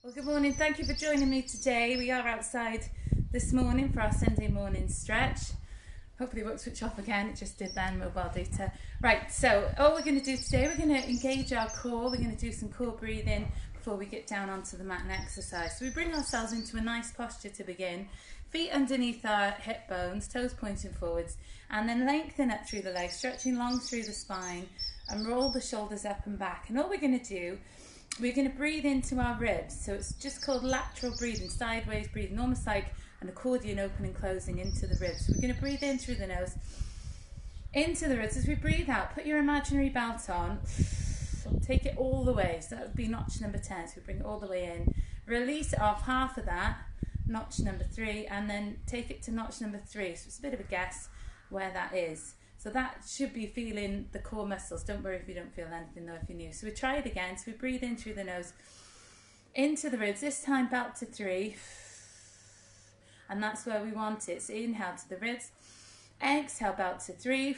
Well, good morning. Thank you for joining me today. We are outside this morning for our Sunday morning stretch. Hopefully it won't switch off again. It just did then, mobile data. Right, so all we're going to do today, we're going to engage our core. We're going to do some core breathing before we get down onto the mat and exercise. So we bring ourselves into a nice posture to begin. Feet underneath our hip bones, toes pointing forwards, and then lengthen up through the legs, stretching long through the spine, and roll the shoulders up and back. And all we're going to do, we're going to breathe into our ribs. So it's just called lateral breathing, sideways breathing, almost like an accordion opening and closing into the ribs. So we're going to breathe in through the nose, into the ribs. As we breathe out, put your imaginary belt on. Take it all the way. So that would be notch number 10. So we bring it all the way in. Release it off, half of that, notch number 3, and then take it to notch number 3. So it's a bit of a guess where that is. So that should be feeling the core muscles. Don't worry if you don't feel anything though if you're new. So we try it again. So we breathe in through the nose, into the ribs. This time belt to 3. And that's where we want it. So inhale to the ribs. Exhale, belt to 3.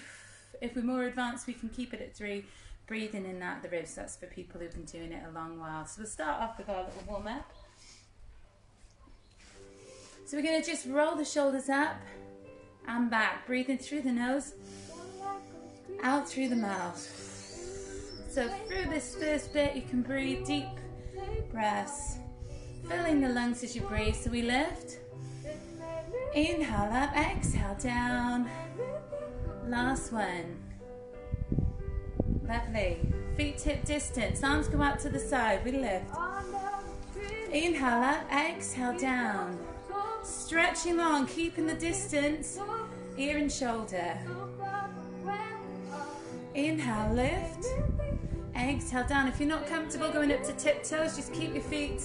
If we're more advanced, we can keep it at 3. Breathing in out the ribs. That's for people who've been doing it a long while. So we'll start off with our little warm up. So we're going to just roll the shoulders up and back. Breathing through the nose, out through the mouth. So through this first bit, you can breathe deep breaths, filling the lungs as you breathe. So we lift, inhale up, exhale down. Last one. Lovely. Feet hip distance, arms go out to the side. We lift. Inhale up, exhale down. Stretching long, keeping the distance, ear and shoulder. Inhale, lift. Exhale down. If you're not comfortable going up to tiptoes, just keep your feet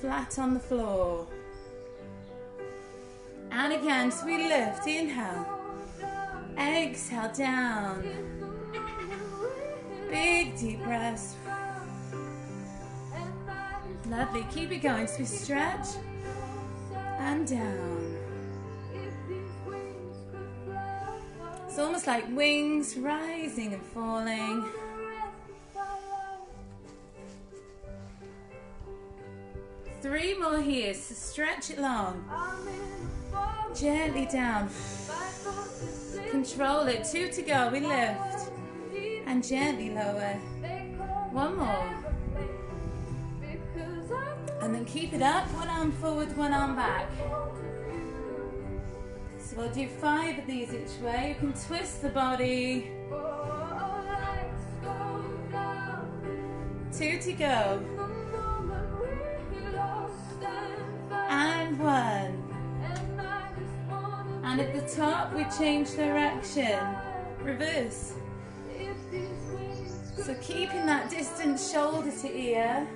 flat on the floor. And again, so we lift. Inhale. Exhale down. Big deep breaths. Lovely. Keep it going. So we stretch and down. It's almost like wings rising and falling. Three more here, so stretch it long. Gently down. Control it. 2 to go. We lift. And gently lower. One more. And then keep it up. One arm forward, one arm back. So we'll do 5 of these each way. You can twist the body. 2 to go. And 1. And at the top, we change direction. Reverse. So keeping that distance shoulder to ear.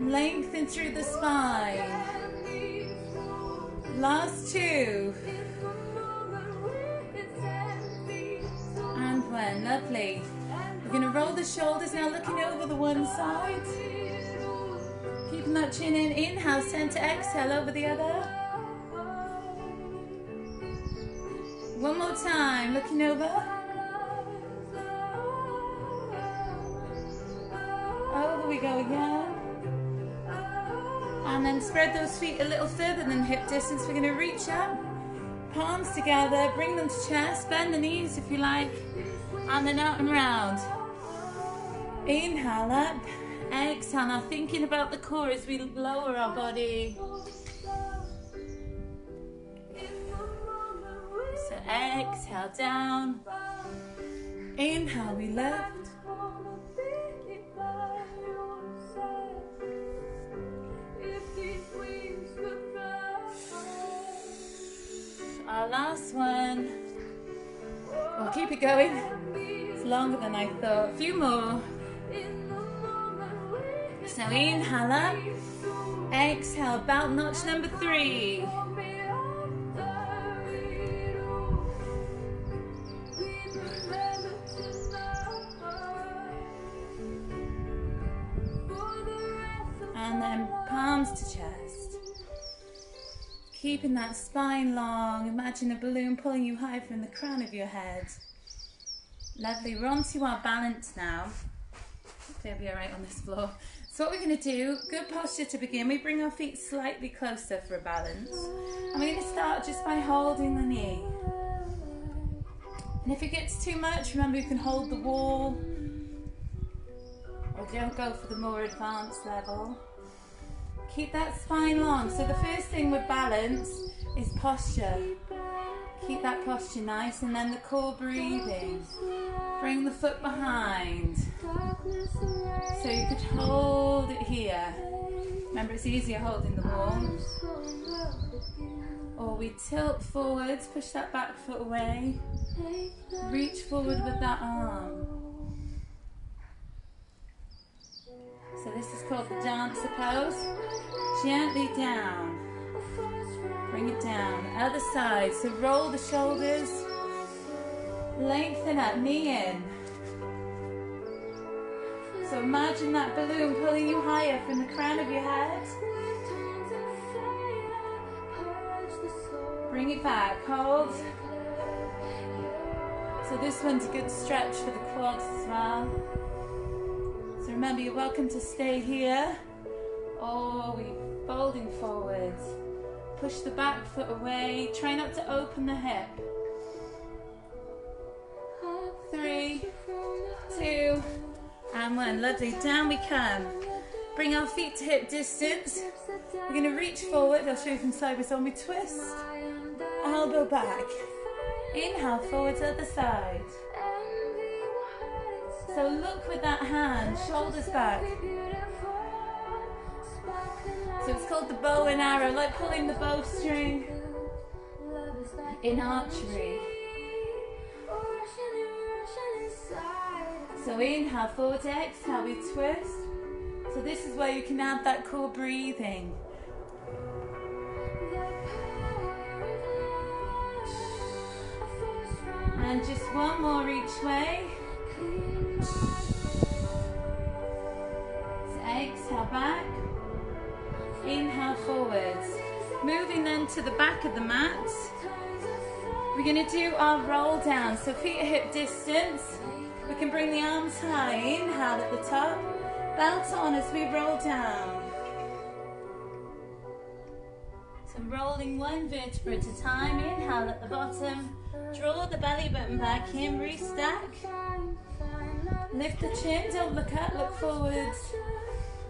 Lengthen through the spine. Last 2. And 1. Lovely. We're going to roll the shoulders now, looking over the one side. Keeping that chin in. Inhale, center, exhale over the other. One more time, looking over. Over we go again. And then spread those feet a little further than hip distance. We're going to reach up, palms together, bring them to chest, bend the knees if you like, and then out and round. Inhale up, exhale. Now thinking about the core as we lower our body. So exhale down. Inhale, we lift. Our last one. We'll keep it going. It's longer than I thought. A few more. So inhale up. Exhale, belt notch number 3. And then palms to chest. Keeping that spine long. Imagine a balloon pulling you high from the crown of your head. Lovely. We're on to our balance now. Hopefully I'll be alright on this floor. So what we're going to do, good posture to begin. We bring our feet slightly closer for a balance. And we're going to start just by holding the knee. And if it gets too much, remember you can hold the wall. Or don't go for the more advanced level. Keep that spine long. So the first thing with balance is posture. Keep that posture nice, and then the core breathing. Bring the foot behind. So you could hold it here. Remember, it's easier holding the wall. Or we tilt forwards, push that back foot away. Reach forward with that arm. So this is called the dancer pose. Gently down. Bring it down. Other side. So roll the shoulders. Lengthen up. Knee in. So imagine that balloon pulling you higher from the crown of your head. Bring it back. Hold. So this one's a good stretch for the quads as well. So remember, you're welcome to stay here. Or we're folding forwards. Push the back foot away. Try not to open the hip. 3, 2, and 1. Lovely. Down we come. Bring our feet to hip distance. We're going to reach forward. I'll show you from sideways on. We twist. Elbow back. Inhale, forwards, other side. So look with that hand, shoulders back. So it's called the bow and arrow, like pulling the bowstring in archery. So inhale, forwards, exhale, we twist. So this is where you can add that core breathing. And just one more each way. So exhale back. Inhale forwards. Moving then to the back of the mat. We're going to do our roll down. So feet at hip distance. We can bring the arms high. Inhale at the top. Belt on as we roll down. So rolling one vertebra at a time. Inhale at the bottom. Draw the belly button back in, restack. Lift the chin, don't look up, look forwards.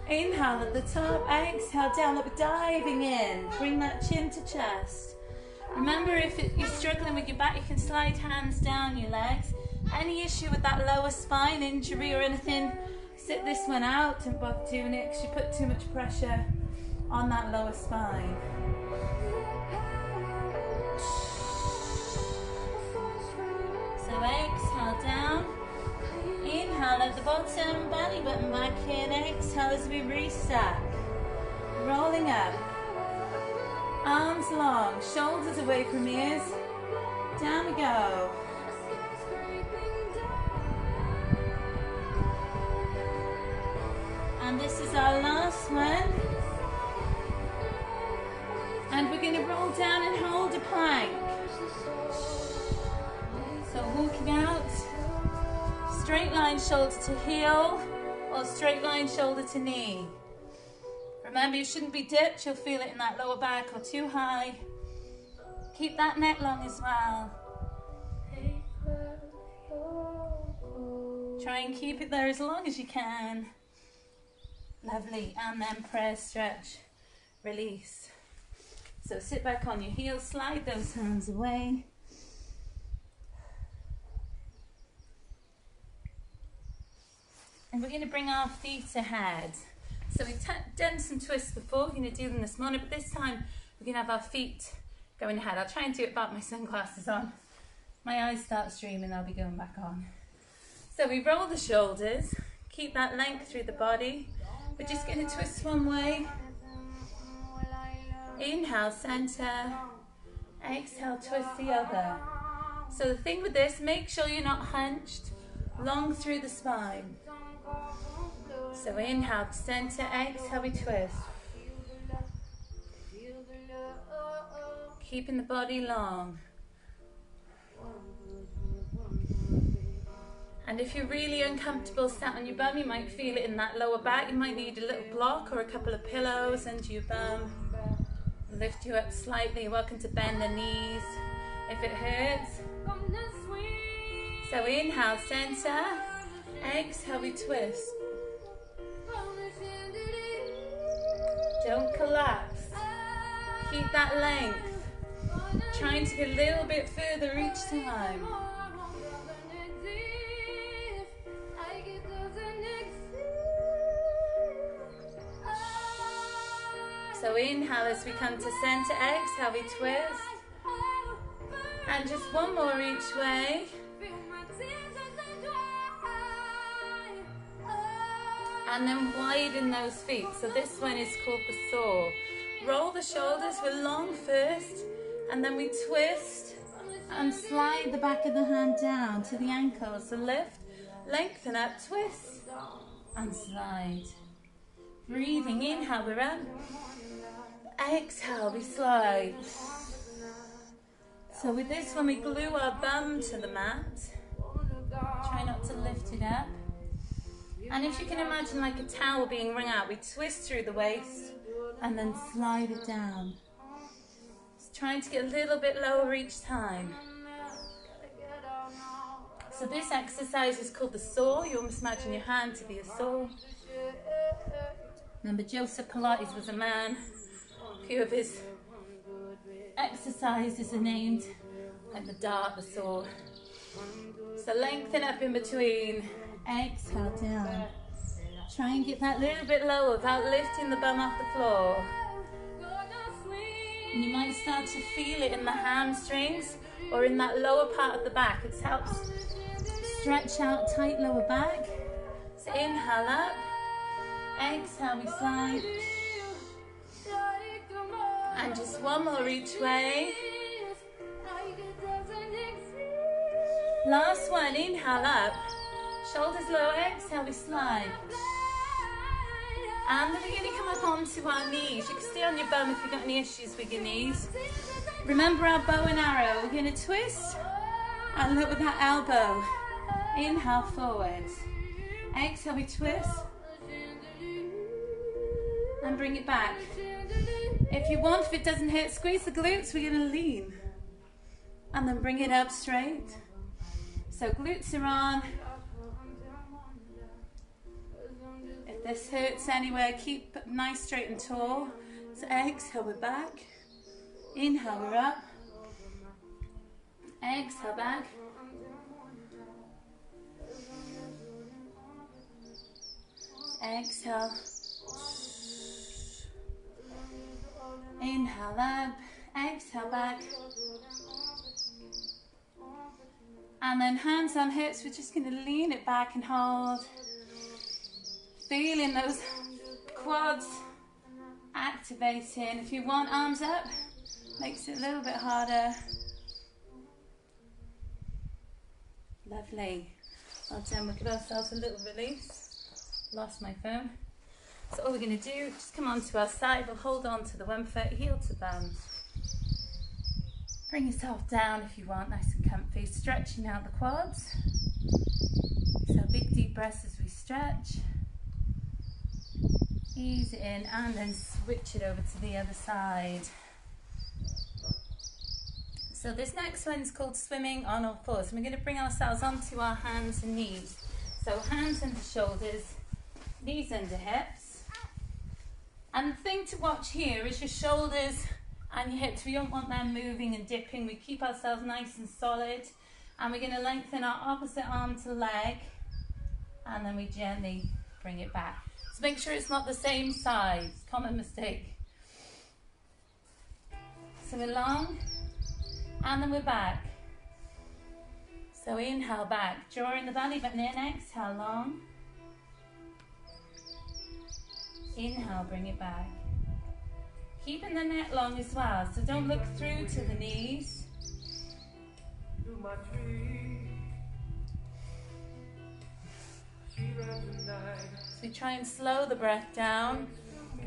Inhale at the top, exhale down, look, diving in. Bring that chin to chest. Remember, if you're struggling with your back, you can slide hands down your legs. Any issue with that lower spine injury or anything, sit this one out and bother doing it because you put too much pressure on that lower spine. So exhale down, inhale at the bottom, belly button back in, exhale as we restack, rolling up, arms long, shoulders away from ears, down we go. And this is our last one, and we're going to roll down and hold a plank. So walking out, straight line shoulder to heel or straight line shoulder to knee. Remember, you shouldn't be dipped, you'll feel it in that lower back or too high. Keep that neck long as well. Try and keep it there as long as you can. Lovely, and then press, stretch, release. So sit back on your heels, slide those hands away. And we're going to bring our feet ahead. So we've done some twists before, we're going to do them this morning, but this time we're going to have our feet going ahead. I'll try and do it without my sunglasses on. My eyes start streaming, I'll be going back on. So we roll the shoulders, keep that length through the body. We're just going to twist one way. Inhale, center. Exhale, twist the other. So the thing with this, make sure you're not hunched, long through the spine. So inhale, center, exhale, we twist. Keeping the body long. And if you're really uncomfortable sat on your bum, you might feel it in that lower back. You might need a little block or a couple of pillows under your bum. Lift you up slightly. You're welcome to bend the knees if it hurts. So inhale, center. Exhale, we twist. Don't collapse. Keep that length. Trying to get a little bit further each time. So inhale as we come to center, exhale, we twist. And just one more each way. And then widen those feet. So this one is called the saw. Roll the shoulders, we're long first, and then we twist and slide the back of the hand down to the ankles. So lift, lengthen up, twist, and slide. Breathing, inhale, we're up. Exhale, we slide. So with this one, we glue our bum to the mat. Try not to lift it up. And if you can imagine like a towel being wrung out, we twist through the waist and then slide it down. Just trying to get a little bit lower each time. So this exercise is called the saw. You almost imagine your hand to be a saw. Remember, Joseph Pilates was a man. A few of his exercises are named like the dart, the saw. So lengthen up in between. Exhale down. Try and get that little bit lower without lifting the bum off the floor. And you might start to feel it in the hamstrings or in that lower part of the back. It helps stretch out tight lower back. So inhale up. Exhale, we slide. And just one more each way. Last one, inhale up. Shoulders low, exhale, we slide. And then we're going to come up onto our knees. You can stay on your bum if you've got any issues with your knees. Remember our bow and arrow. We're going to twist and look with that elbow. Inhale forward. Exhale, we twist. And bring it back. If you want, if it doesn't hurt, squeeze the glutes. We're going to lean. And then bring it up straight. So glutes are on. If this hurts anywhere, keep nice, straight and tall. So exhale, we're back. Inhale, we're up. Exhale, back. Exhale. Inhale up. Exhale, back. And then hands on hips, we're just going to lean it back and hold. Feeling those quads activating. If you want, arms up, makes it a little bit harder. Lovely. Well done. We'll give ourselves a little release. Lost my phone. So all we're going to do, just come onto our side. We'll hold on to the 1 foot, heel to bum. Bring yourself down if you want, nice and comfy. Stretching out the quads. So big deep breaths as we stretch. Ease it in and then switch it over to the other side. So this next one is called swimming on all fours. And we're going to bring ourselves onto our hands and knees. So hands under shoulders, knees under hips. And the thing to watch here is your shoulders and your hips. We don't want them moving and dipping. We keep ourselves nice and solid. And we're going to lengthen our opposite arm to leg. And then we gently bring it back. So make sure it's not the same size. Common mistake. So we're long. And then we're back. So inhale back. Drawing the belly button in. Exhale long. Inhale, bring it back. Keeping the neck long as well, so don't look through to the knees. So we try and slow the breath down.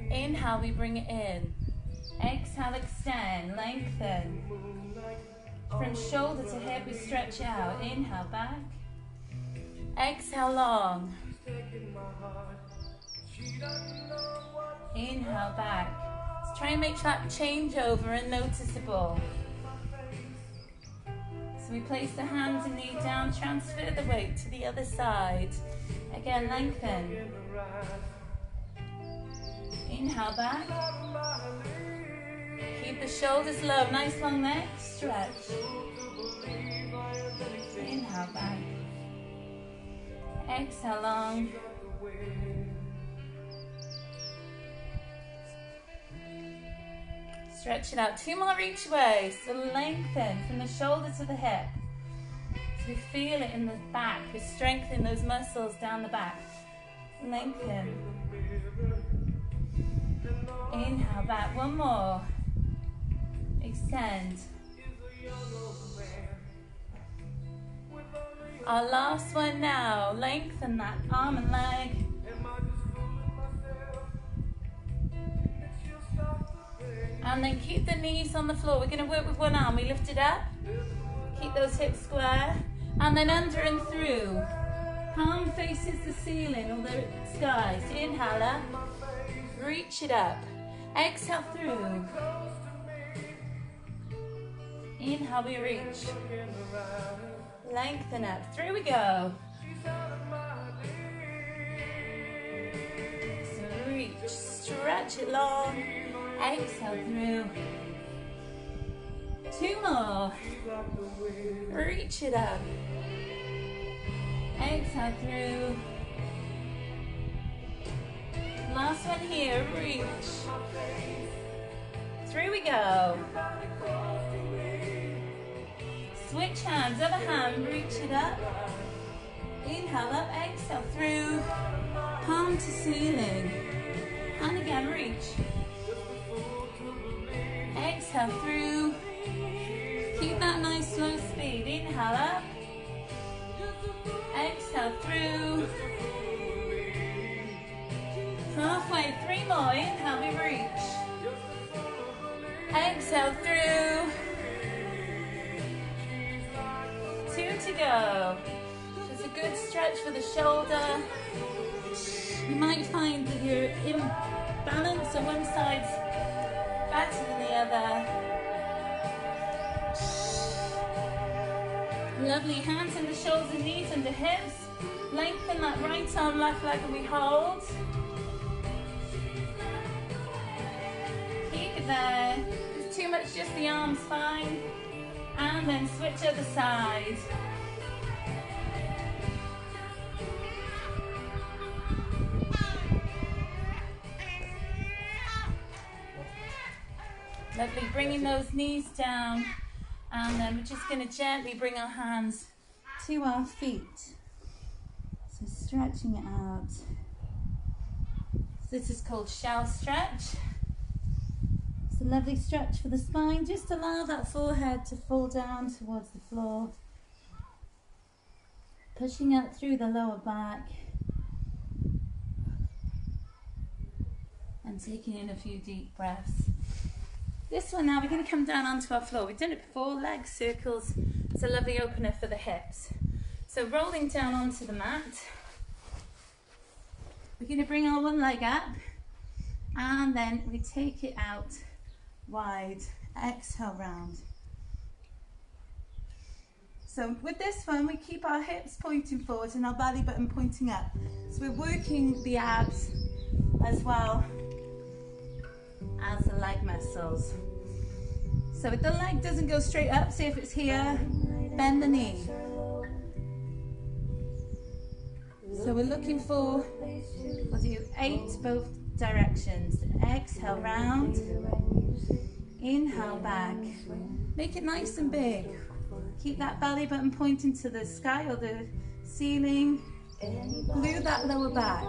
Inhale, we bring it in. Exhale, extend, lengthen. From shoulder to hip, we stretch out. Inhale, back. Exhale long. Inhale back. Let's try and make that changeover and noticeable. So we place the hands and knee down, transfer the weight to the other side. Again, lengthen. Inhale back. Keep the shoulders low, nice long neck, stretch. Inhale back. Exhale long. Stretch it out. 2 more each way. So lengthen from the shoulder to the hip. So we feel it in the back. We strengthen those muscles down the back. Lengthen. Inhale back. 1 more. Extend. Our last one now. Lengthen that arm and leg. And then keep the knees on the floor. We're going to work with one arm. We lift it up. Keep those hips square. And then under and through. Palm faces the ceiling or the sky. So inhale up. Reach it up. Exhale through. Inhale, we reach. Lengthen up. Through we go. So reach. Stretch it long. Exhale through. 2 more. Reach it up. Exhale through. Last one here. Reach. Through we go. Switch hands. Other hand. Reach it up. Inhale up. Exhale through. Palm to ceiling. And again. Reach. Exhale through. Keep that nice slow speed. Inhale up. Exhale through. Halfway. 3 more. Inhale, we reach. Exhale through. 2 to go. Just a good stretch for the shoulder. You might find that you're imbalanced, so one side's better than the other. Lovely. Hands in the shoulders, knees under hips. Lengthen that right arm, left leg, and we hold. Keep it there. If it's too much, just the arms, fine. And then switch other side. Lovely, bringing those knees down, and then we're just going to gently bring our hands to our feet. So stretching it out. So this is called shell stretch. It's a lovely stretch for the spine. Just allow that forehead to fall down towards the floor. Pushing out through the lower back. And taking in a few deep breaths. This one now, we're going to come down onto our floor. We've done it before, leg circles. It's a lovely opener for the hips. So rolling down onto the mat. We're going to bring our one leg up. And then we take it out wide. Exhale round. So with this one, we keep our hips pointing forward and our belly button pointing up. So we're working the abs as well as the leg muscles. So if the leg doesn't go straight up, say if it's here, bend the knee. So we're looking for, we'll do 8 both directions. Exhale round, inhale back. Make it nice and big. Keep that belly button pointing to the sky or the ceiling. Glue that lower back.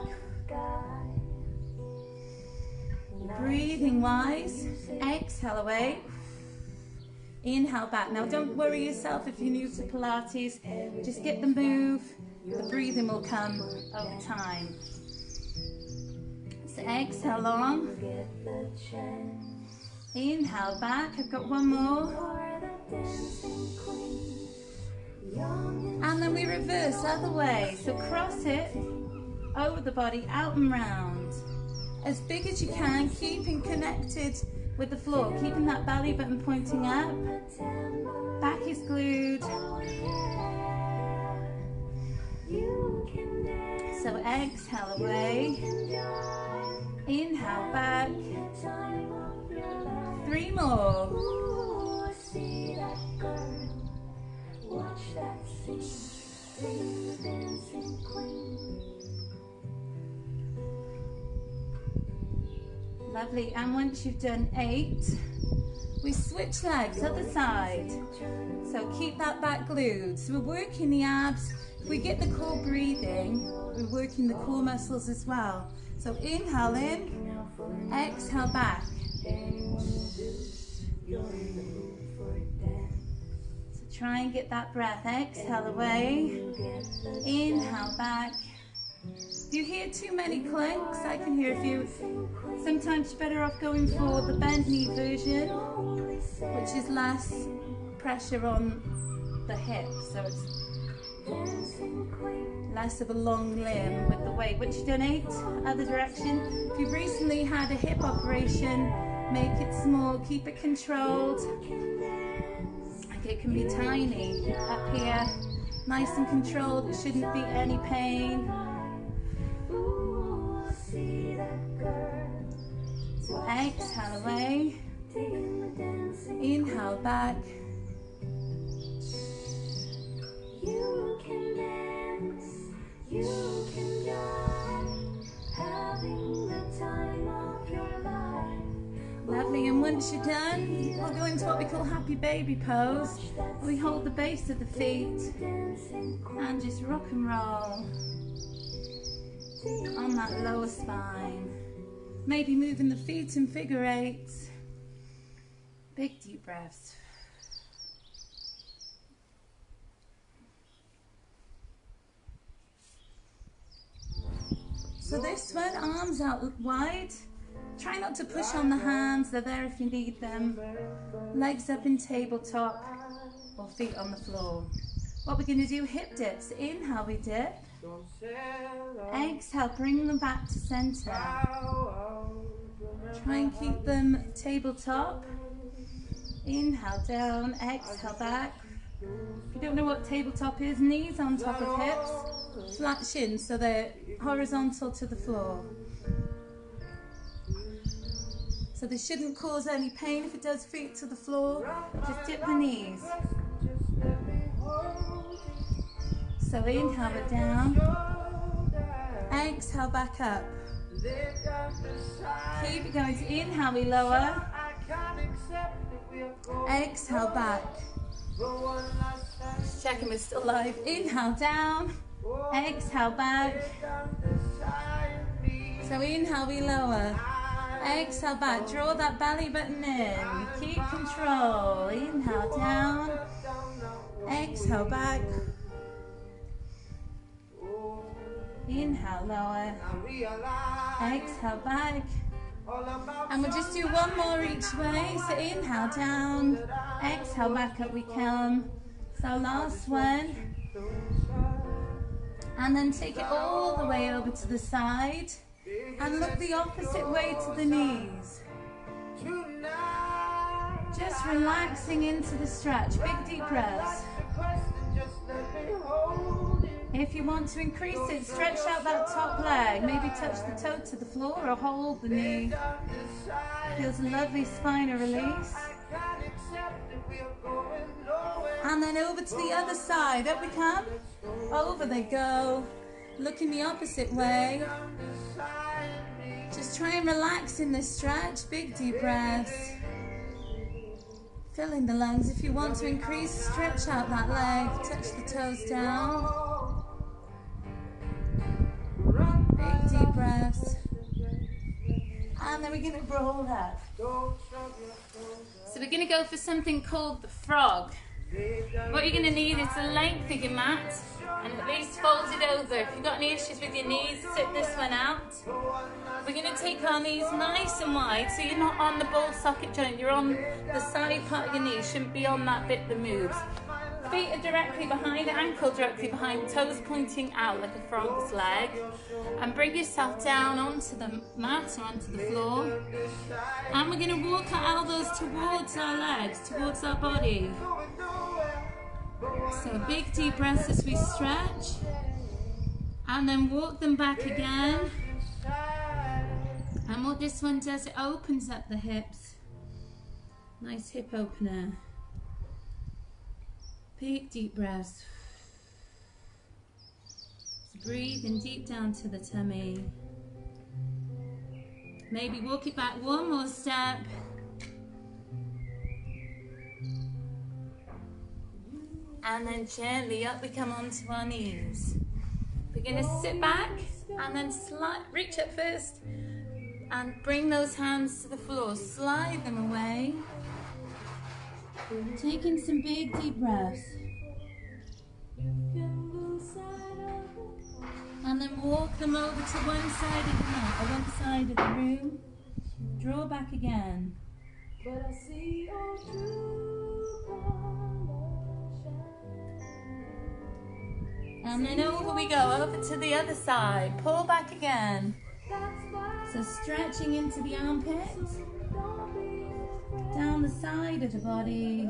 Breathing wise, exhale away, inhale back. Now don't worry yourself if you're new to Pilates, just get the move, the breathing will come over time. So exhale long, inhale back. I've got one more. And then we reverse other way. So cross it over the body, out and round. As big as you can, keeping connected with the floor, keeping that belly button pointing up. Back is glued. So exhale away. Inhale back. 3 more. Lovely, and once you've done 8, we switch legs, other side. So keep that back glued. So we're working the abs. If we get the core breathing, we're working the core muscles as well. So inhale in, exhale back. So try and get that breath. Exhale away, inhale back. If you hear too many clanks, I can hear a few. Sometimes you're better off going for the bent knee version, which is less pressure on the hips, so it's less of a long limb with the weight. Once you've done 8, other direction. If you've recently had a hip operation, make it small, keep it controlled. Like it can be tiny up here, nice and controlled. It shouldn't be any pain. So exhale away, inhale back. You can dance, you can die, having the time of your life. Lovely, and once you're done, we'll go into what we call happy baby pose. We hold the base of the feet and just rock and roll on that lower spine. Maybe moving the feet in figure 8s. Big deep breaths. So this one, arms out wide. Try not to push on the hands, they're there if you need them. Legs up in tabletop or feet on the floor. What we're going to do, hip dips. Inhale, we dip. Exhale, bring them back to center. Try and keep them tabletop. Inhale down, exhale back. If you don't know what tabletop is, knees on top of hips, flat shins so they're horizontal to the floor. So this shouldn't cause any pain if it does feet to the floor. Just dip the knees. So inhale it down, exhale back up. Keep it going. So inhale, we lower, exhale back. Just checking we're still alive. Inhale down, exhale back. So inhale, we lower, exhale back. Draw that belly button in. Keep control. Inhale down, exhale back. Inhale, lower, exhale back, and we'll just do 1 more each way. So inhale down, exhale back up we come. So last one, and then take it all the way over to the side and look the opposite way to the knees. Just relaxing into the stretch, big deep breaths. If you want to increase it, stretch out that top leg. Maybe touch the toe to the floor or hold the knee. Feels a lovely spinal release. And then over to the other side. Up we come. Over they go. Looking the opposite way. Just try and relax in this stretch. Big deep breaths. Filling the lungs. If you want to increase, stretch out that leg. Touch the toes down. Big deep breaths. And then we're going to roll up. So we're going to go for something called the frog. What you're going to need is a length of your mat and at least fold it over. If you've got any issues with your knees, sit this one out. We're going to take our knees nice and wide so you're not on the ball socket joint. You're on the side part of your knee. Shouldn't be on that bit that moves. feet are directly behind, ankle directly behind, toes pointing out like a frog's leg. And bring yourself down onto the mat or onto the floor. And we're going to walk our elbows towards our legs, towards our body. So big deep breaths as we stretch. And then walk them back again. And what this one does, it opens up the hips. Nice hip opener. Big deep breaths. So breathing deep down to the tummy. Maybe walk it back one more step. And then gently up we come onto our knees. We're going to sit back and then reach up first and bring those hands to the floor. Slide them away. Taking some big deep breaths. And then walk them over to one side of the mat, or one side of the room. Draw back again. And then over we go, over to the other side. Pull back again. So stretching into the armpits. Down the side of the body.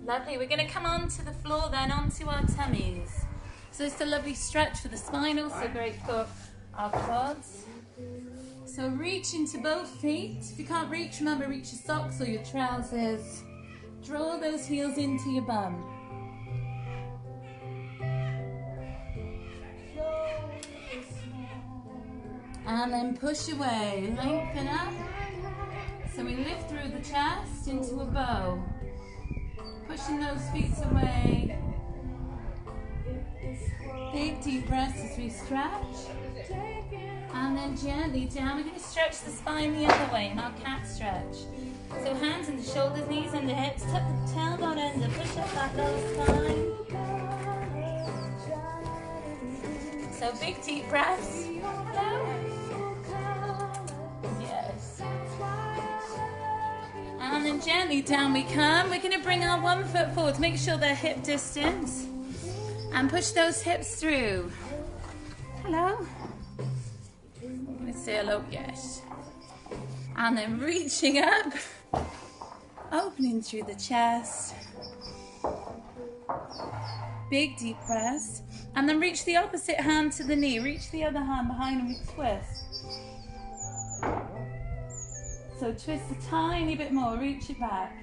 Lovely. We're going to come onto the floor then, onto our tummies. So it's a lovely stretch for the spine, also great for our quads. So reach into both feet. If you can't reach, remember, reach your socks or your trousers. Draw those heels into your bum. And then push away, lengthen up. So we lift through the chest into a bow. Pushing those feet away. Big deep breaths as we stretch. And then gently down. We're going to stretch the spine the other way in our cat stretch. So hands in the shoulders, knees in the hips. Tuck the tailbone under. Push up that low spine. So big deep breaths. Yes. And then gently down we come. We're going to bring our one foot forward. Make sure they're hip distance. And push those hips through. Hello. Let's say hello. Yes. And then reaching up. Opening through the chest. Big deep breaths. And then reach the opposite hand to the knee. Reach the other hand behind and we twist. So twist a tiny bit more. Reach it back.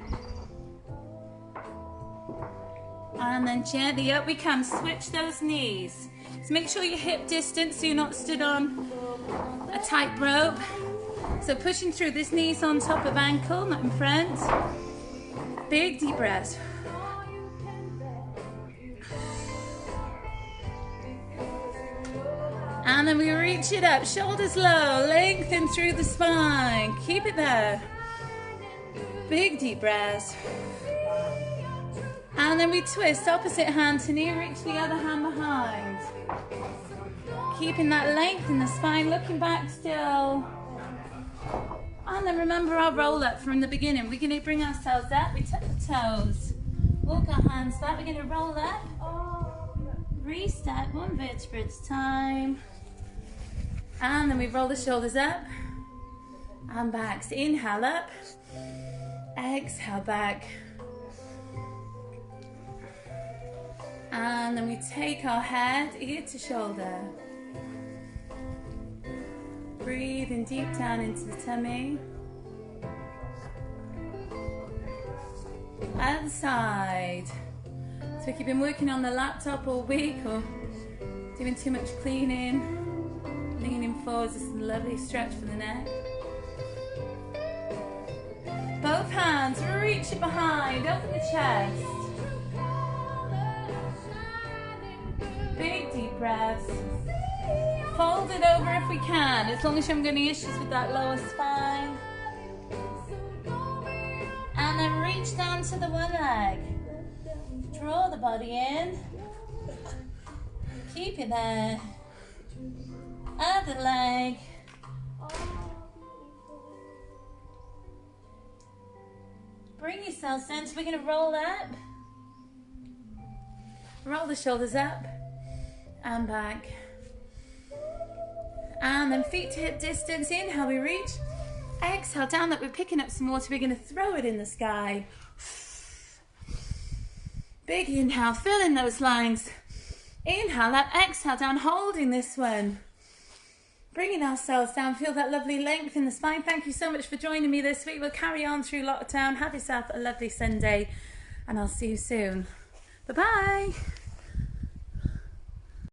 And then gently up we come. Switch those knees. So make sure you're hip distance so you're not stood on a tight rope. So pushing through. This knee's on top of ankle, not in front. Big deep breaths. And then we reach it up, shoulders low, lengthen through the spine. Keep it there. Big deep breaths. And then we twist, opposite hand to knee, reach the other hand behind. Keeping that length in the spine, looking back still. And then remember our roll up from the beginning. We're going to bring ourselves up, we tuck the toes. Walk our hands back, we're going to roll up. Restart one vertebra at a time. And then we roll the shoulders up and back. So inhale up, exhale back. And then we take our head ear to shoulder. Breathing deep down into the tummy. Other side. So if you've been working on the laptop all week or doing too much cleaning, leaning forwards, this is a lovely stretch for the neck. Both hands, reach it behind, open the chest. Big deep breaths. Fold it over if we can, as long as you haven't got any issues with that lower spine. And then reach down to the one leg. Draw the body in. Keep it there. Other leg. Bring yourselves down. So we're going to roll up. Roll the shoulders up and back. And then feet to hip distance. Inhale, we reach. Exhale, down that we're picking up some water. We're going to throw it in the sky. Big inhale, fill in those lines. Inhale, up, exhale, down, holding this one. Bringing ourselves down, feel that lovely length in the spine. Thank you so much for joining me this week. We'll carry on through lockdown. Have yourself a lovely Sunday, and I'll see you soon. Bye-bye.